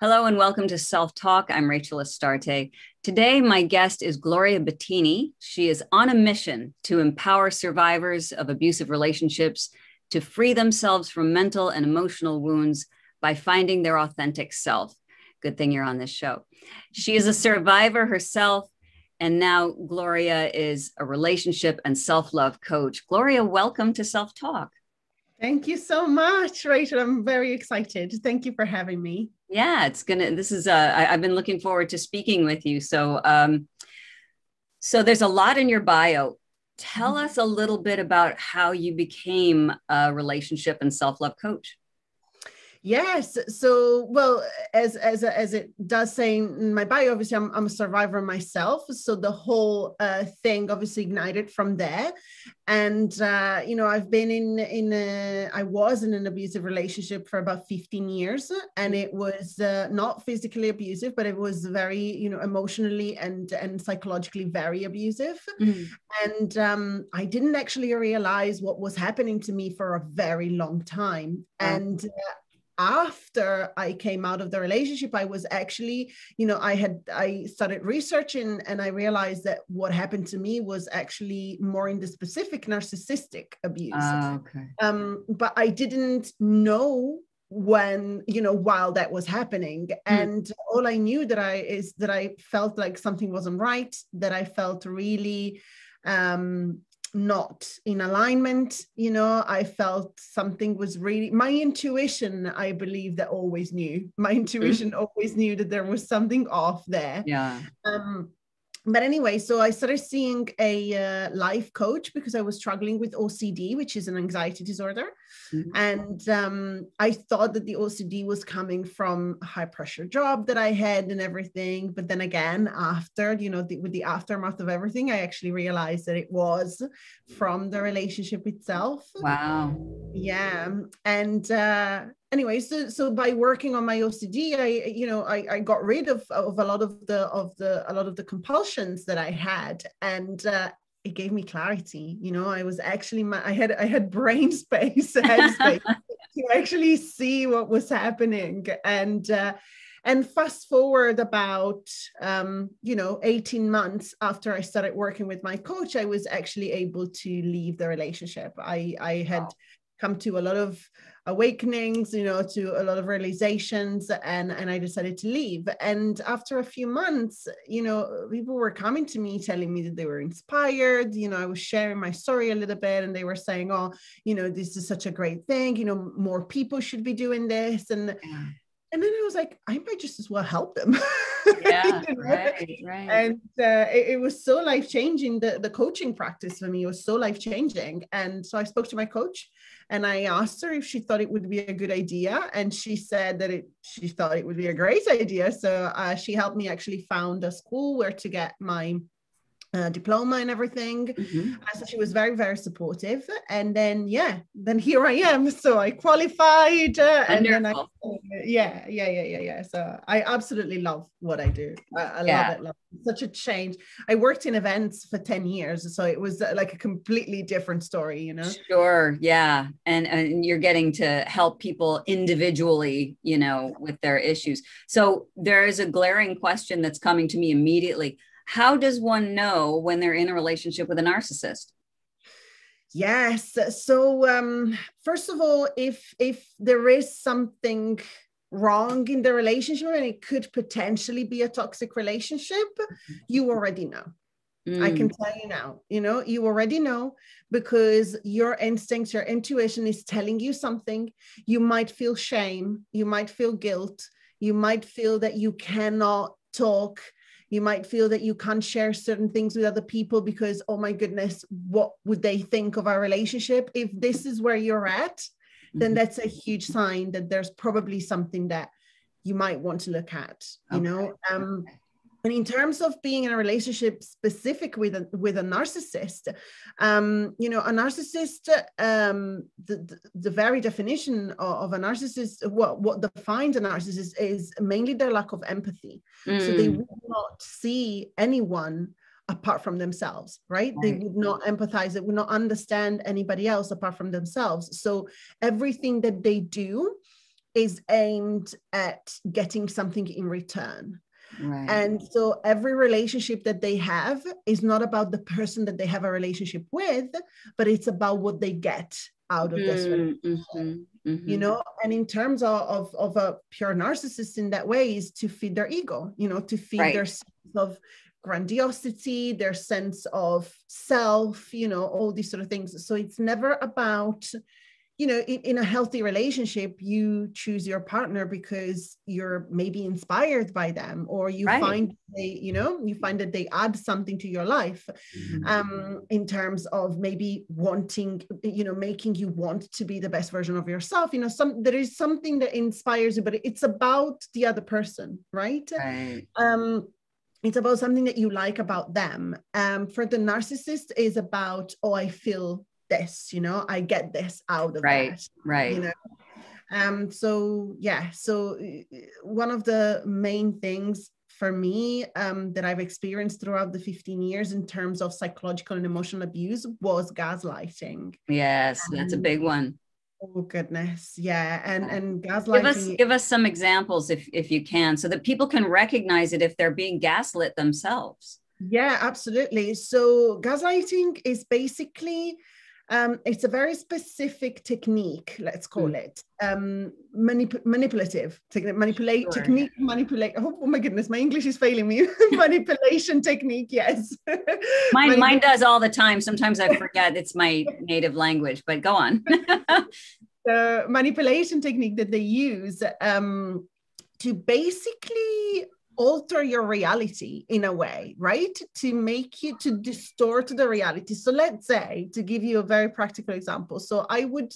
Hello and welcome to Self Talk. I'm Rachel Astarte. Today, my guest is Gloria Battini. She is on a mission to empower survivors of abusive relationships to free themselves from mental and emotional wounds by finding their authentic self. Good thing you're on this show. She is a survivor herself, and now Gloria is a relationship and self-love coach. Gloria, welcome to Self Talk. Thank you so much, Rachel. I'm very excited. Thank you for having me. Yeah, I've been looking forward to speaking with you. So there's a lot in your bio. Tell us a little bit about how you became a relationship and self-love coach. Yes. So, well, as it does say in my bio, obviously I'm a survivor myself. So the whole thing obviously ignited from there. And, I've been I was in an abusive relationship for about 15 years, and it was not physically abusive, but it was very, emotionally and psychologically very abusive. Mm-hmm. And I didn't actually realize what was happening to me for a very long time. And after I came out of the relationship, I was actually, I started researching, and I realized that what happened to me was actually more in the specific narcissistic abuse. Okay. But I didn't know when, while that was happening. And all I knew that I felt like something wasn't right, that I felt really, not in alignment. I felt something was really, my intuition, I believe that always knew. My intuition always knew that there was something off there. Yeah. But anyway, so I started seeing a life coach because I was struggling with OCD, which is an anxiety disorder. And I thought that the OCD was coming from a high pressure job that I had and everything. But then again, after, with the aftermath of everything, I actually realized that it was from the relationship itself. Wow. Yeah. And anyway, so by working on my OCD, I got rid of a lot of the compulsions that I had, and it gave me clarity. I was actually I had brain space, head space to actually see what was happening. And fast forward about 18 months after I started working with my coach, I was actually able to leave the relationship. I had come to a lot of awakenings, to a lot of realizations, and I decided to leave. And after a few months, people were coming to me telling me that they were inspired. I was sharing my story a little bit, and they were saying, oh, this is such a great thing, more people should be doing this. And then I was like, I might just as well help them. Yeah, right. And it was so life-changing. The coaching practice for me was so life-changing. And so I spoke to my coach, and I asked her if she thought it would be a good idea. And she said that she thought it would be a great idea. So she helped me actually found a school where to get my diploma and everything. So she was very, very supportive. And then here I am. So I qualified, and then so I absolutely love what I do. I love it. Such a change. I worked in events for 10 years, so it was like a completely different story. Sure. Yeah. And you're getting to help people individually, with their issues. So there is a glaring question that's coming to me immediately. How does one know when they're in a relationship with a narcissist? Yes. So first of all, if there is something wrong in the relationship and it could potentially be a toxic relationship, you already know. I can tell you now, you already know, because your instincts, your intuition is telling you something. You might feel shame. You might feel guilt. You might feel that you cannot talk. You might feel that you can't share certain things with other people because, oh my goodness, what would they think of our relationship? If this is where you're at, then that's a huge sign that there's probably something that you might want to look at, And in terms of being in a relationship specific with a narcissist, a narcissist, the very definition of a narcissist, what defines a narcissist is mainly their lack of empathy. So they will not see anyone apart from themselves, right? They would not empathize, they would not understand anybody else apart from themselves. So everything that they do is aimed at getting something in return. Right. And so every relationship that they have is not about the person that they have a relationship with, but it's about what they get out of this relationship. You know, and in terms of a pure narcissist in that way is to feed their ego, you know, to feed their sense of grandiosity, their sense of self, you know, all these sort of things. So it's never about, you know, in a healthy relationship, you choose your partner because you're maybe inspired by them, or you find you find that they add something to your life, in terms of maybe wanting, you know, making you want to be the best version of yourself. You know, there is something that inspires you, but it's about the other person, right? It's about something that you like about them. For the narcissist is about, oh, I feel this, you know, I get this out of that, you know. So one of the main things for me that I've experienced throughout the 15 years in terms of psychological and emotional abuse was gaslighting. Yes, that's a big one. Oh goodness, yeah, and gaslighting. Give us some examples if you can, so that people can recognize it if they're being gaslit themselves. Yeah, absolutely. So gaslighting is basically it's a very specific technique, let's call it, manipulative technique, manipulate. Oh my goodness, my English is failing me. Manipulation technique, yes. Mine does all the time. Sometimes I forget it's my native language, but go on. The manipulation technique that they use to basically alter your reality in a way, right? To make you, to distort the reality. So let's say, to give you a very practical example. So I would,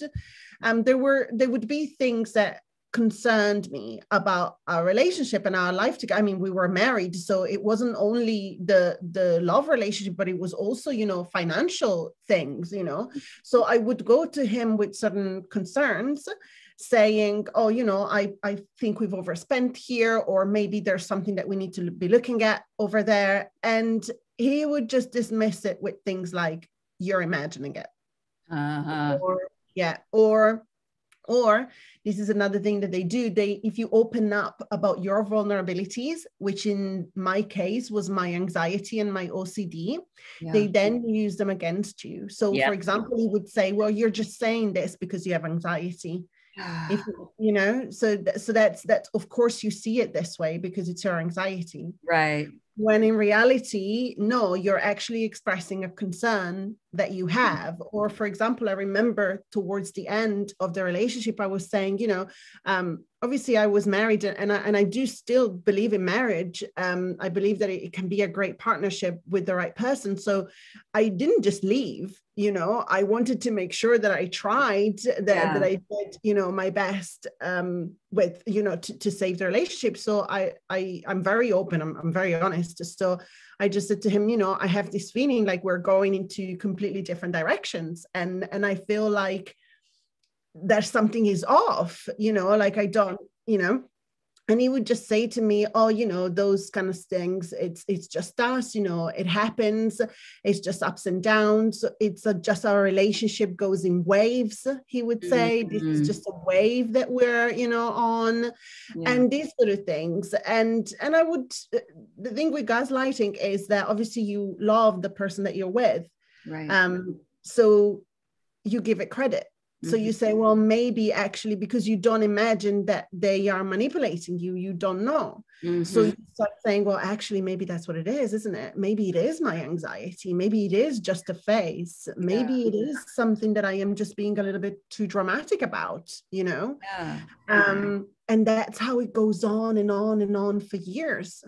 there would be things that concerned me about our relationship and our life together. I mean, we were married, so it wasn't only the love relationship, but it was also, you know, financial things, you know. So I would go to him with certain concerns, saying, oh, you know, I think we've overspent here, or maybe there's something that we need to be looking at over there. And he would just dismiss it with things like, you're imagining it. Or this is another thing that they do. If you open up about your vulnerabilities, which in my case was my anxiety and my OCD, they then use them against you. So for example, he would say, well, you're just saying this because you have anxiety. If you know, so that's of course you see it this way because it's your anxiety, right? When in reality, no, you're actually expressing a concern that you have. Or for example, I remember towards the end of the relationship, I was saying, you know, obviously I was married, and I do still believe in marriage. I believe that it can be a great partnership with the right person. So I didn't just leave, you know, I wanted to make sure that I tried, that I did, you know, my best with, you know, to save the relationship. So I'm very open. I'm very honest. So I just said to him, you know, I have this feeling like we're going into completely different directions. And I feel like there's something is off, you know, like I don't, you know. And he would just say to me, oh, you know, those kind of things, it's just us, you know, it happens. It's just ups and downs. It's just our relationship goes in waves, he would say. This is just a wave that we're, you know, on, and these sort of things. And I would, the thing with gaslighting is that obviously you love the person that you're with. Right. So you give it credit. So you say, well, maybe actually, because you don't imagine that they are manipulating you, you don't know. So you start saying, well, actually, maybe that's what it is, isn't it? Maybe it is my anxiety. Maybe it is just a phase. Maybe it is something that I am just being a little bit too dramatic about, you know? And that's how it goes on and on and on for years.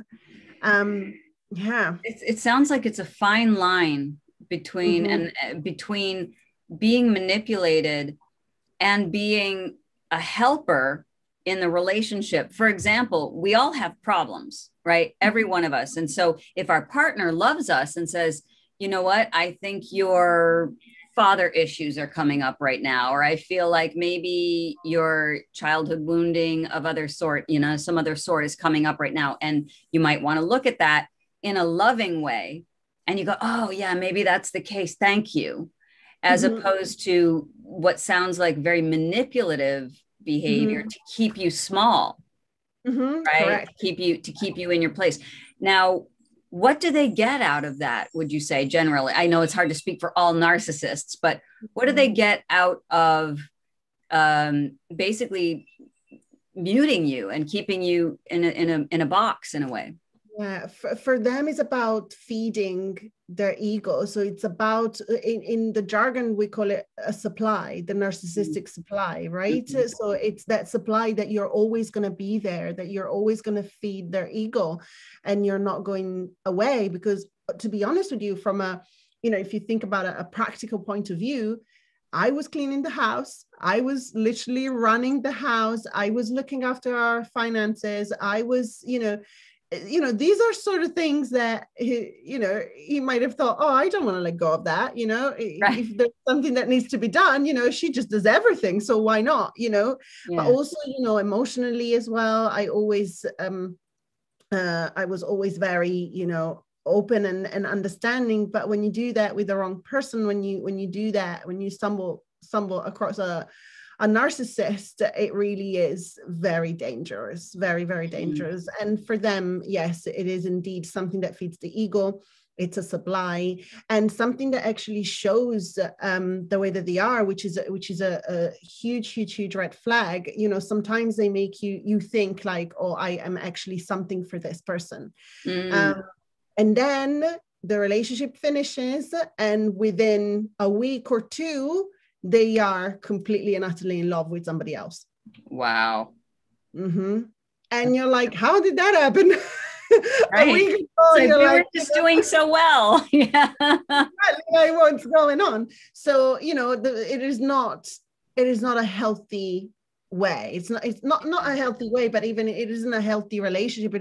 It sounds like it's a fine line between between being manipulated and being a helper in the relationship. For example, we all have problems, right? Every one of us. And so if our partner loves us and says, you know what, I think your father issues are coming up right now, or I feel like maybe your childhood wounding of other sort, you know, some other sort is coming up right now. And you might want to look at that in a loving way. And you go, oh yeah, maybe that's the case. Thank you. As opposed to what sounds like very manipulative behavior to keep you small, right? Correct. To keep you in your place. Now, what do they get out of that, would you say, generally? I know it's hard to speak for all narcissists, but what do they get out of basically muting you and keeping you in a box, in a way? Yeah, for them, it's about feeding their ego. So it's about, in the jargon, we call it a supply, the narcissistic supply, right? Mm-hmm. So it's that supply that you're always going to be there, that you're always going to feed their ego, and you're not going away. Because, to be honest with you, from a, if you think about a practical point of view, I was cleaning the house. I was literally running the house. I was looking after our finances. I was, these are sort of things that, he might have thought, oh, I don't want to let go of that. Right. If there's something that needs to be done, she just does everything. So why not, Yeah. But also, emotionally as well, I always, I was always very, open and understanding. But when you do that with the wrong person, when you do that, when you stumble across a narcissist, it really is very dangerous, very, very dangerous. And for them, yes, it is indeed something that feeds the ego. It's a supply, and something that actually shows the way that they are, which is a huge red flag. Sometimes they make you think like, oh, I am actually something for this person. And then the relationship finishes, and within a week or two, they are completely and utterly in love with somebody else. Wow. Mm-hmm. And you're like, how did that happen? Right. A week ago, so we were just doing so well. Yeah. Like, what's going on? So, it is not a healthy way. It's not a healthy way, but even it isn't a healthy relationship.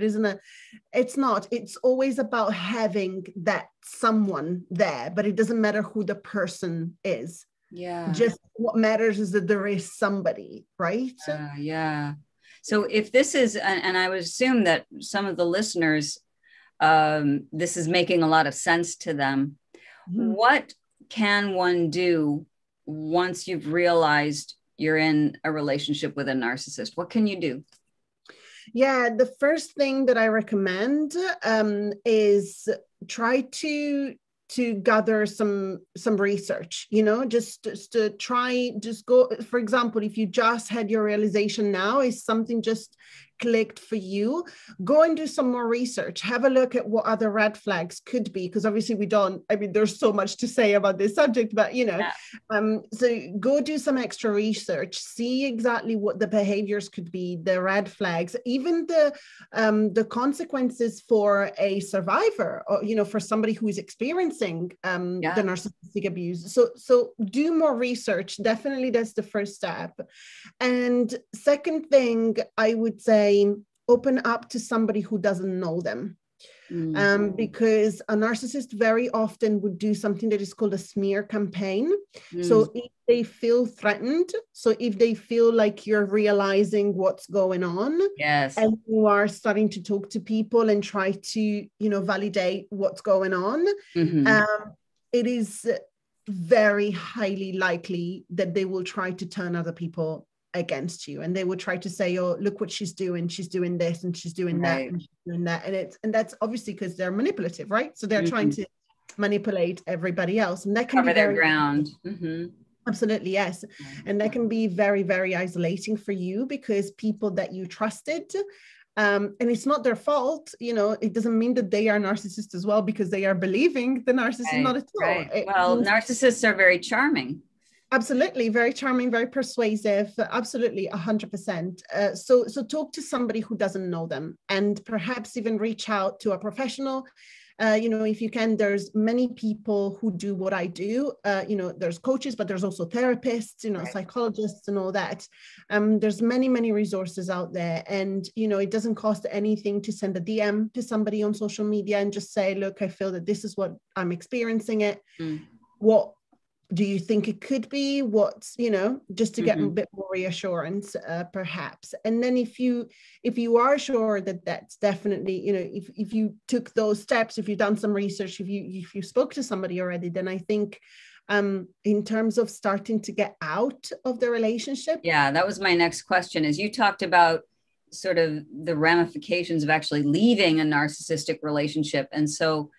It's always about having that someone there, but it doesn't matter who the person is. Yeah. Just what matters is that there is somebody, right? Yeah. So if this is, and I would assume that some of the listeners, this is making a lot of sense to them. Mm-hmm. What can one do once you've realized you're in a relationship with a narcissist? What can you do? Yeah, the first thing that I recommend is try to gather some research, just go. For example, if you just had your realization now, is something just clicked for you, go and do some more research, have a look at what other red flags could be, because obviously there's so much to say about this subject, but so go do some extra research, see exactly what the behaviors could be, the red flags, even the consequences for a survivor, or for somebody who is experiencing the narcissistic abuse. So do more research. Definitely, that's the first step. And second thing, I would say, open up to somebody who doesn't know them. Because a narcissist very often would do something that is called a smear campaign. So if they feel threatened, so if they feel like you're realizing what's going on, and you are starting to talk to people and try to, validate what's going on, it is very highly likely that they will try to turn other people against you, and they will try to say, oh, look what she's doing this and she's doing that and she's doing that, and that's obviously because they're manipulative, right? So they're trying to manipulate everybody else, and that can cover be their ground. Absolutely, yes. And that can be very, very isolating for you, because people that you trusted, and it's not their fault, it doesn't mean that they are narcissists as well because they are believing the narcissist, not at all. Well, narcissists are very charming. Absolutely. Very charming, very persuasive. Absolutely. 100%. So talk to somebody who doesn't know them, and perhaps even reach out to a professional. If you can, there's many people who do what I do. There's coaches, but there's also therapists, psychologists and all that. There's many, many resources out there. And, it doesn't cost anything to send a DM to somebody on social media and just say, look, I feel that this is what I'm experiencing it. What do you think it could be? What's, just to get a bit more reassurance, perhaps. And then if you are sure that that's definitely, if you took those steps, if you've done some research, if you spoke to somebody already, then I think in terms of starting to get out of the relationship. Yeah, that was my next question. Is you talked about sort of the ramifications of actually leaving a narcissistic relationship. And so,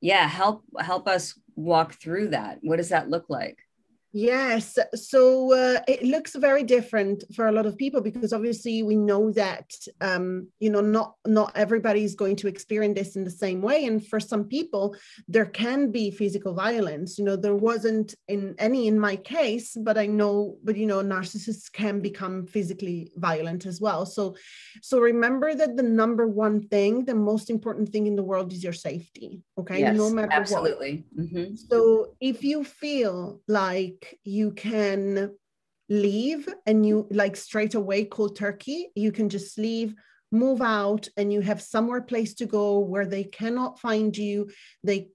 yeah, help us walk through that. What does that look like? Yes, so it looks very different for a lot of people, because obviously we know that not everybody is going to experience this in the same way, and for some people there can be physical violence. There wasn't in my case, but narcissists can become physically violent as well. So remember that the number one thing, the most important thing in the world is your safety. Okay, yes, no matter absolutely. what. Mm-hmm. So if you feel like you can leave, and you like straight away cold turkey, you can just leave, move out, and you have somewhere place to go where they cannot find you, they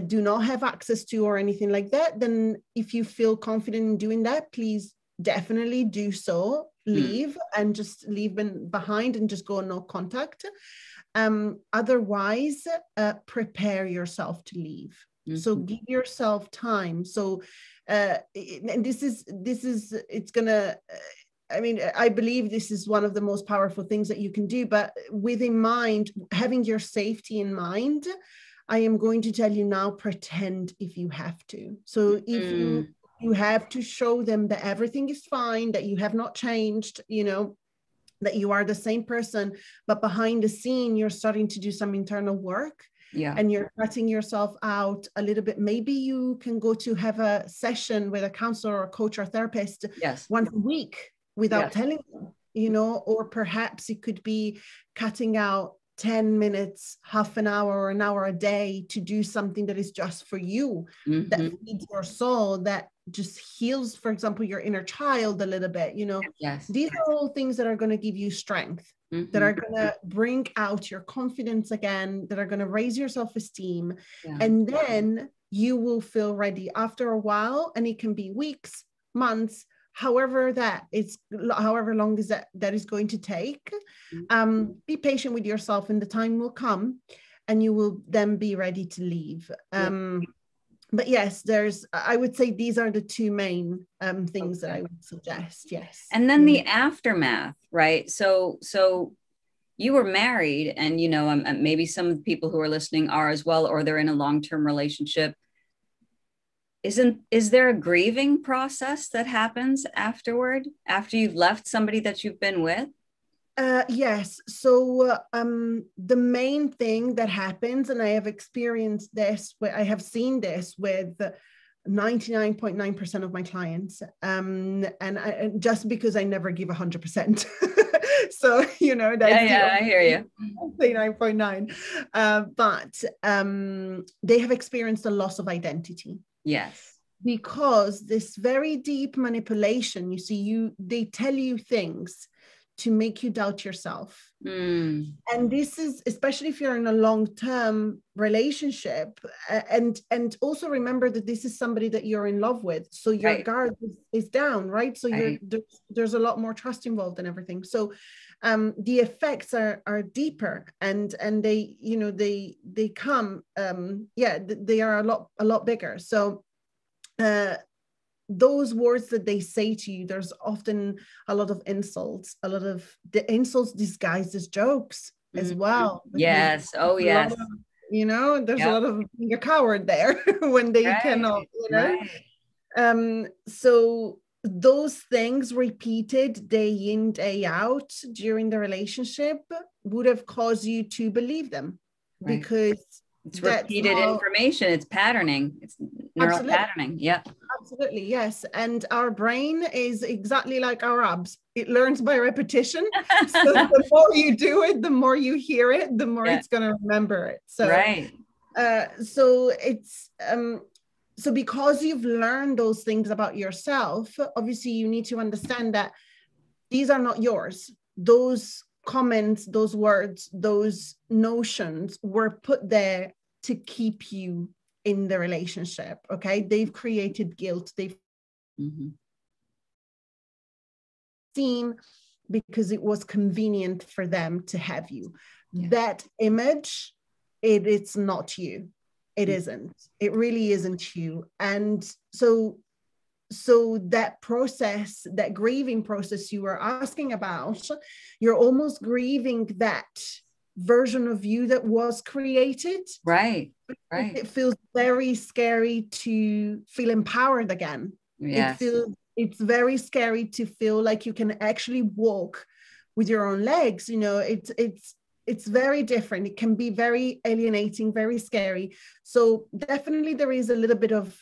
do not have access to, or anything like that, then if you feel confident in doing that, please definitely do so. Leave and just leave behind and just go no contact. Otherwise, prepare yourself to leave. Mm-hmm. So give yourself time. So and it's gonna, I believe this is one of the most powerful things that you can do, but with in mind, having your safety in mind, I am going to tell you now, pretend if you have to. So if you have to show them that everything is fine, that you have not changed, that you are the same person, but behind the scene, you're starting to do some internal work. Yeah. And you're cutting yourself out a little bit. Maybe you can go to have a session with a counselor or a coach or therapist once a week without telling them, or perhaps it could be cutting out 10 minutes, half an hour, or an hour a day to do something that is just for you, that feeds your soul, that just heals, for example, your inner child a little bit. These are all things that are going to give you strength, that are going to bring out your confidence again, that are going to raise your self-esteem. And then you will feel ready after a while, and it can be weeks, months, however long is that is going to take. Be patient with yourself, and the time will come, and you will then be ready to leave. But yes, I would say these are the two main things that I would suggest. Yes. And then the aftermath, right? So you were married, and maybe some of the people who are listening are as well, or they're in a long-term relationship. Is there a grieving process that happens afterward, after you've left somebody that you've been with? Yes. So the main thing that happens, and I have experienced this, I have seen this with 99.9% of my clients, and just because I never give 100%. So, that's I hear you. 9.9. But they have experienced a loss of identity. Yes. Because this very deep manipulation, they tell you things to make you doubt yourself. And this is, especially if you're in a long-term relationship, and also remember that this is somebody that you're in love with. So your guard is down, right? So there's a lot more trust involved and everything. So the effects are deeper, and they come, they are a lot bigger. So those words that they say to you, there's often a lot of insults, a lot of the insults disguised as jokes as well. Yes. Oh, yes. There's a lot of being a coward there when they cannot, so those things repeated day in, day out during the relationship would have caused you to believe them, because it's repeated information. It's patterning. It's neural patterning. Yeah. Absolutely. Yes. And our brain is exactly like our abs. It learns by repetition. So the more you do it, the more you hear it, the more it's going to remember it. So, so it's, so because you've learned those things about yourself, obviously you need to understand that these are not yours. Those comments, those words, those notions were put there to keep you in the relationship. Okay, they've created guilt. They've seen, because it was convenient for them to have you. That image, it's not you. It isn't. It really isn't you. And so that process, that grieving process you were asking about, you're almost grieving that version of you that was created. Right. It feels very scary to feel empowered again. Yes. It's very scary to feel like you can actually walk with your own legs. You know, it's very different. It can be very alienating, very scary. So definitely there is a little bit of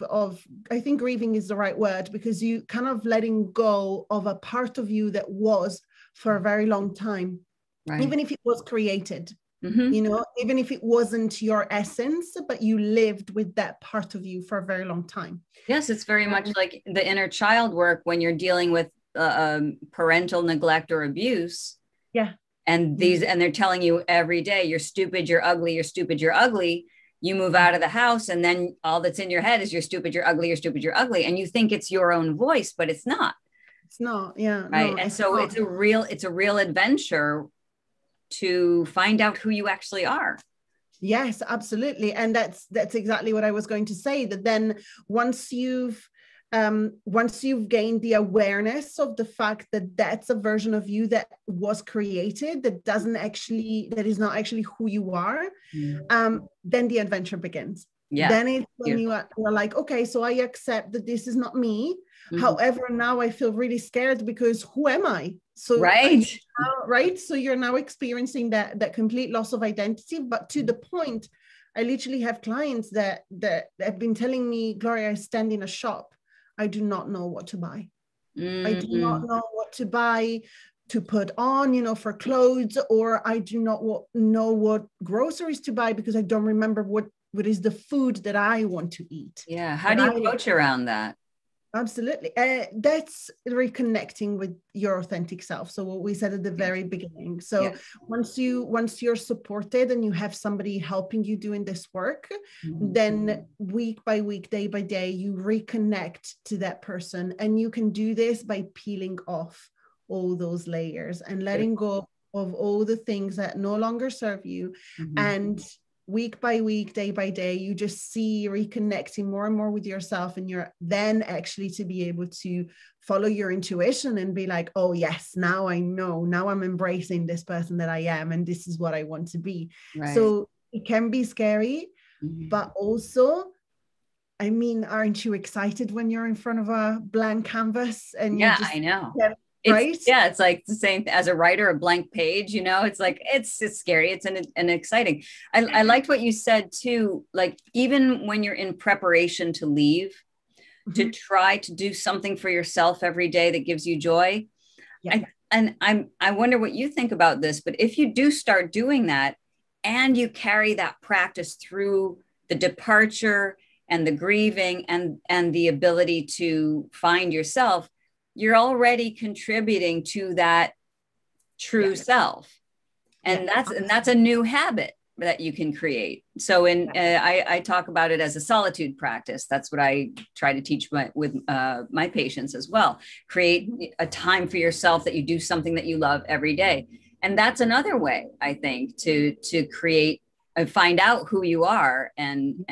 I think grieving is the right word, because you kind of letting go of a part of you that was for a very long time, even if it was created. You know, even if it wasn't your essence, but you lived with that part of you for a very long time. Yes, it's very much like the inner child work when you're dealing with parental neglect or abuse. Yeah. And they're telling you every day, you're stupid, you're ugly, you're stupid, you're ugly. You move out of the house, and then all that's in your head is you're stupid, you're ugly, you're stupid, you're ugly. And you think it's your own voice, but it's not. It's not. Yeah. Right. No, and so it's a real adventure to find out who you actually are. Yes, absolutely. And that's exactly what I was going to say, that then once you've gained the awareness of the fact that that's a version of you that was created, that is not actually who you are, then the adventure begins. Yeah. Then it's when you are like, okay, so I accept that this is not me. However, now I feel really scared because who am I? So right. So you're now experiencing that complete loss of identity, but to the point, I literally have clients that have been telling me, Gloria, I stand in a shop, I do not know what to buy. I do not know what to buy to put on, you know, for clothes, or I do not know what groceries to buy because I don't remember what is the food that I want to eat. Yeah. How do you approach around that? Absolutely. That's reconnecting with your authentic self. So what we said at the very beginning. So once you're supported and you have somebody helping you doing this work, then week by week, day by day, you reconnect to that person. And you can do this by peeling off all those layers and letting go of all the things that no longer serve you. And week by week, day by day, you just see reconnecting more and more with yourself, and you're then actually to be able to follow your intuition and be like, oh yes, now I know, now I'm embracing this person that I am, and this is what I want to be. Right. So it can be scary, but also, I mean, aren't you excited when you're in front of a blank canvas and you just, I know. Right? It's like the same as a writer, a blank page, you know, it's like, it's scary. It's an exciting. I liked what you said too. Like, even when you're in preparation to leave, to try to do something for yourself every day that gives you joy. Yeah. I wonder what you think about this, but if you do start doing that and you carry that practice through the departure and the grieving and the ability to find yourself, you're already contributing to that true self. And that's a new habit that you can create. So I talk about it as a solitude practice. That's what I try to teach with my patients as well. Create a time for yourself that you do something that you love every day. And that's another way, I think, to create and find out who you are and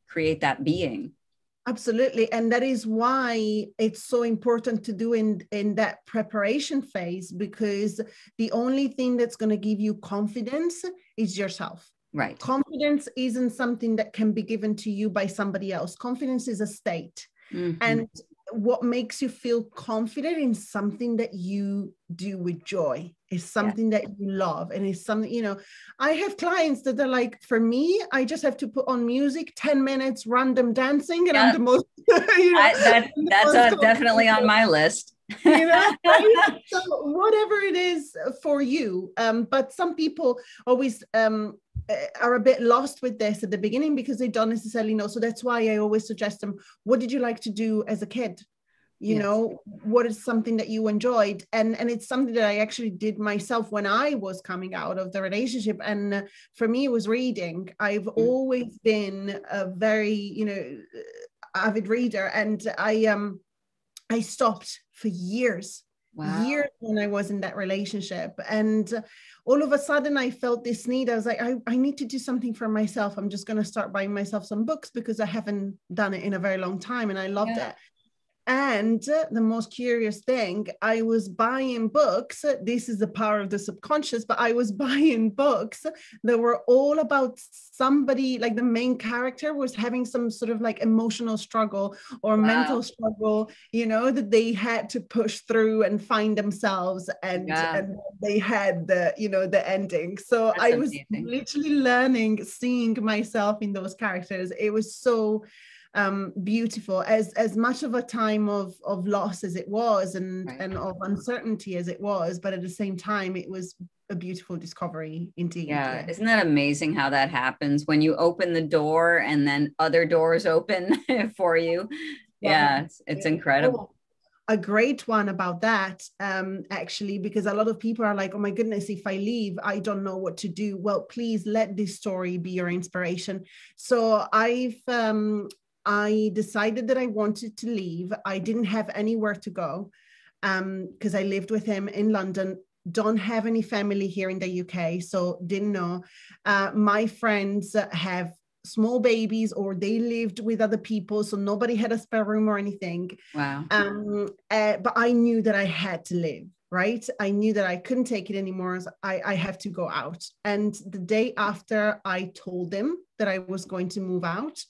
create that being. Absolutely. And that is why it's so important to do in that preparation phase, because the only thing that's going to give you confidence is yourself. Right. Confidence isn't something that can be given to you by somebody else. Confidence is a state. And what makes you feel confident in something that you do with joy is something that you love, and it's something, you know, I have clients that are like, for me, I just have to put on music, 10 minutes random dancing, and I'm the most, you know, that's definitely on my list. You know, so whatever it is for you, but some people always are a bit lost with this at the beginning because they don't necessarily know. So that's why I always suggest them, what did you like to do as a kid? You know, what is something that you enjoyed? And it's something that I actually did myself when I was coming out of the relationship. And for me, it was reading. I've always been a very, you know, avid reader. And I stopped for years years when I was in that relationship. And all of a sudden I felt this need. I was like, I need to do something for myself. I'm just going to start buying myself some books because I haven't done it in a very long time. And I loved it. And the most curious thing, I was buying books. This is the power of the subconscious, but I was buying books that were all about somebody, like the main character was having some sort of like emotional struggle or mental struggle, you know, that they had to push through and find themselves, and they had the, you know, the ending. So that's I was literally learning, seeing myself in those characters. It was so beautiful, as much of a time of loss as it was, and of uncertainty as it was, but at the same time it was a beautiful discovery indeed. Isn't that amazing how that happens when you open the door and then other doors open for you? It's incredible. A great one about that, actually, because a lot of people are like, oh my goodness, if I leave, I don't know what to do. Well, please let this story be your inspiration. So I decided that I wanted to leave. I didn't have anywhere to go because I lived with him in London. Don't have any family here in the UK, so didn't know. My friends have small babies, or they lived with other people, so nobody had a spare room or anything. But I knew that I had to live, right? I knew that I couldn't take it anymore. So I have to go out. And the day after I told them that I was going to move out,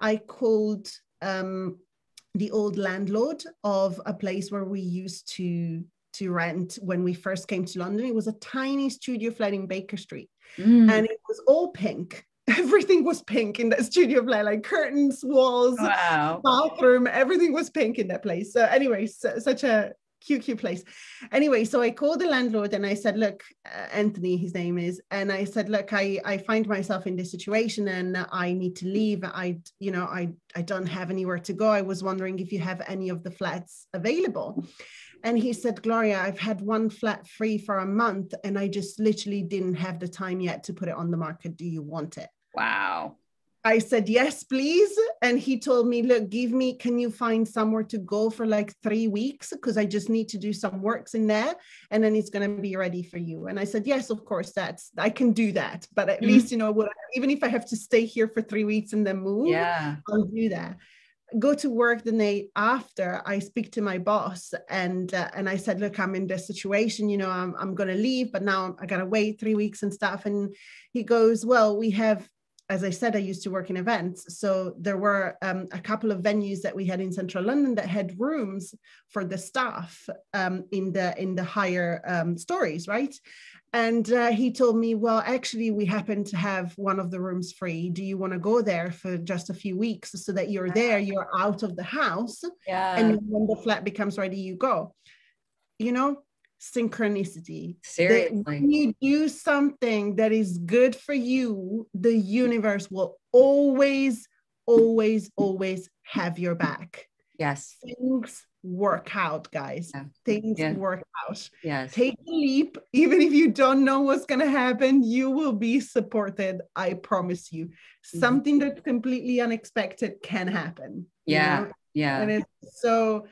I called the old landlord of a place where we used to rent when we first came to London. It was a tiny studio flat in Baker Street, and it was all pink. Everything was pink in that studio flat, like curtains, walls, bathroom, everything was pink in that place. So anyway, such a cute place. Anyway, so I called the landlord and I said, look, Anthony, his name is, and I said, look, I find myself in this situation and I need to leave. I don't have anywhere to go. I was wondering if you have any of the flats available. And he said, Gloria, I've had one flat free for a month and I just literally didn't have the time yet to put it on the market. Do you want it? Wow. I said, yes, please. And he told me, look, can you find somewhere to go for like 3 weeks? Because I just need to do some works in there and then it's going to be ready for you. And I said, yes, of course, I can do that. But at least, even if I have to stay here for 3 weeks and then move, I'll do that. Go to work the night after. I speak to my boss and I said, look, I'm in this situation, I'm going to leave, but now I got to wait 3 weeks and stuff. And he goes, well, we have, as I said, I used to work in events. So there were a couple of venues that we had in central London that had rooms for the staff in the higher stories, right? And he told me, well, actually, we happen to have one of the rooms free. Do you want to go there for just a few weeks so that you're there, you're out of the house, and when the flat becomes ready, you go. Synchronicity. Seriously. When you do something that is good for you, the universe will always, always, always have your back. Yes. Things work out, guys. Things work out. Yes. Take a leap. Even if you don't know what's going to happen, you will be supported. I promise you. Something that's completely unexpected can happen. Yeah. And it's so,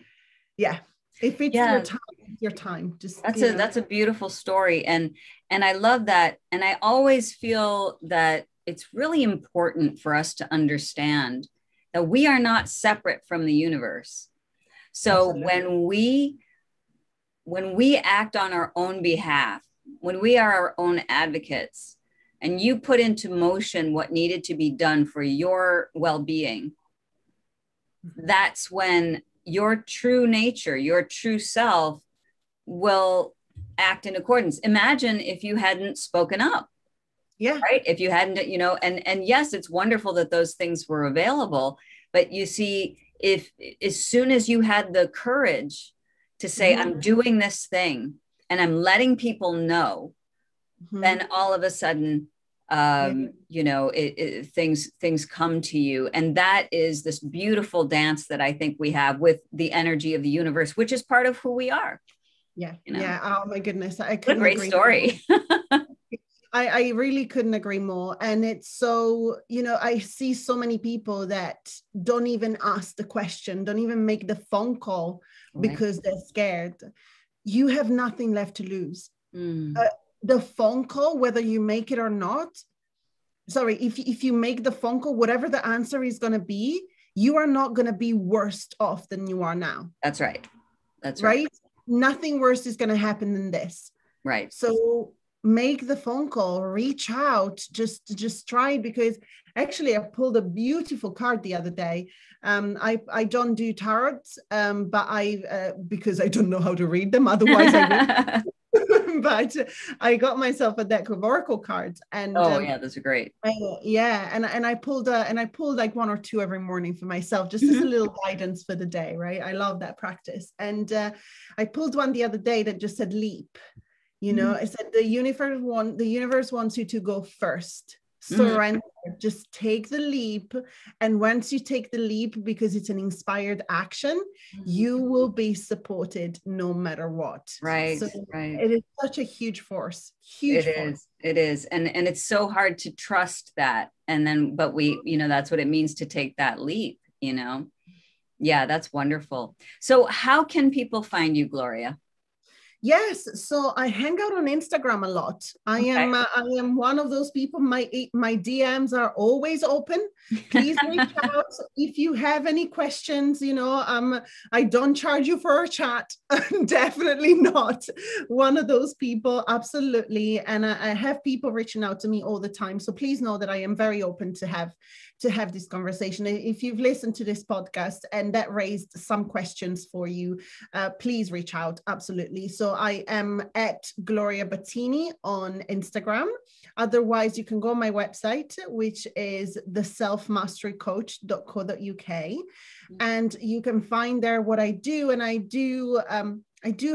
if it's your time, it's your time. Just that's a beautiful story. And I love that. And I always feel that it's really important for us to understand that we are not separate from the universe. So when we act on our own behalf, when we are our own advocates, and you put into motion what needed to be done for your well-being, that's when your true nature, your true self will act in accordance. Imagine if you hadn't spoken up. Yeah. Right. If you hadn't, and yes, it's wonderful that those things were available, but you see, if as soon as you had the courage to say, I'm doing this thing and I'm letting people know, then all of a sudden, things come to you. And that is this beautiful dance that I think we have with the energy of the universe, which is part of who we are. Yeah. Oh my goodness. What a great story. I really couldn't agree more. And it's so, I see so many people that don't even ask the question, don't even make the phone call because they're scared. you have nothing left to lose. Mm. The phone call, whether you make it or not, sorry, if you make the phone call, whatever the answer is going to be, you are not going to be worse off than you are now. That's right. That's right. Nothing worse is going to happen than this. Right. So make the phone call, reach out, just try it, because actually I pulled a beautiful card the other day. I don't do tarots, but because I don't know how to read them. Otherwise I would. But I got myself a deck of oracle cards, and yeah, those are great. And I pulled like one or two every morning for myself, just as a little guidance for the day, right? I love that practice. And I pulled one the other day that just said leap. You know, it said the universe wants you to go first. Surrender, just take the leap. And once you take the leap, because it's an inspired action, you will be supported no matter what. Right. So right. It is such a huge force. Huge force. It is. And it's so hard to trust that. And then, but we, you know, that's what it means to take that leap, you know? Yeah, that's wonderful. So how can people find you, Gloria? Yes, so I hang out on Instagram a lot. I am one of those people. My DMs are always open. Please reach out if you have any questions. You know, I don't charge you for a chat. Definitely not one of those people. Absolutely, and I have people reaching out to me all the time. So please know that I am very open to have this conversation. If you've listened to this podcast and that raised some questions for you, please reach out. Absolutely. So I am at Gloria Battini on Instagram. Otherwise, you can go on my website, which is theselfmasterycoach.co.uk, and you can find there what I do. And I do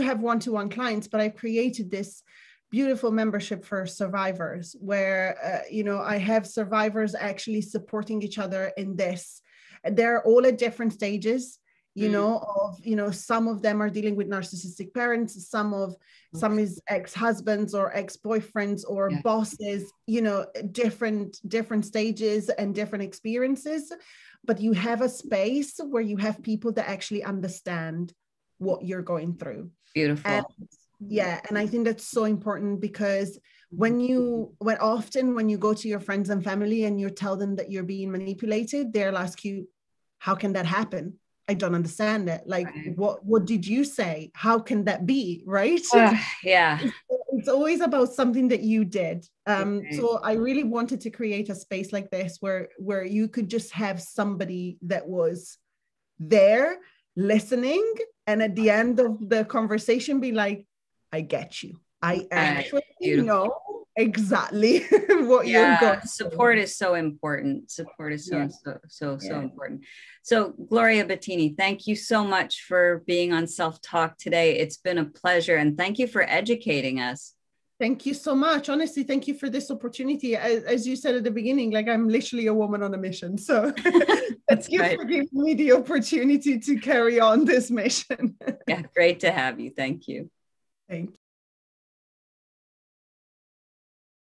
have one-to-one clients, but I've created this beautiful membership for survivors where, you know, I have survivors actually supporting each other in this. They're all at different stages, you know, of, you know, some of them are dealing with narcissistic parents, some is ex-husbands or ex-boyfriends or bosses, you know, different stages and different experiences. But you have a space where you have people that actually understand what you're going through. Beautiful. And I think that's so important, because when you go to your friends and family and you tell them that you're being manipulated, they'll ask you, how can that happen? I don't understand it. Like, what did you say? How can that be? Right? It's always about something that you did. So I really wanted to create a space like this where you could just have somebody that was there listening, and at the end of the conversation be like, I get you. I actually know exactly what you're going through. Support is so important. Support is so important. So Gloria Battini, thank you so much for being on Self Talk today. It's been a pleasure, and thank you for educating us. Thank you so much. Honestly, thank you for this opportunity. As you said at the beginning, like, I'm literally a woman on a mission. So thank you for giving me the opportunity to carry on this mission. Yeah, great to have you. Thank you. Thank you.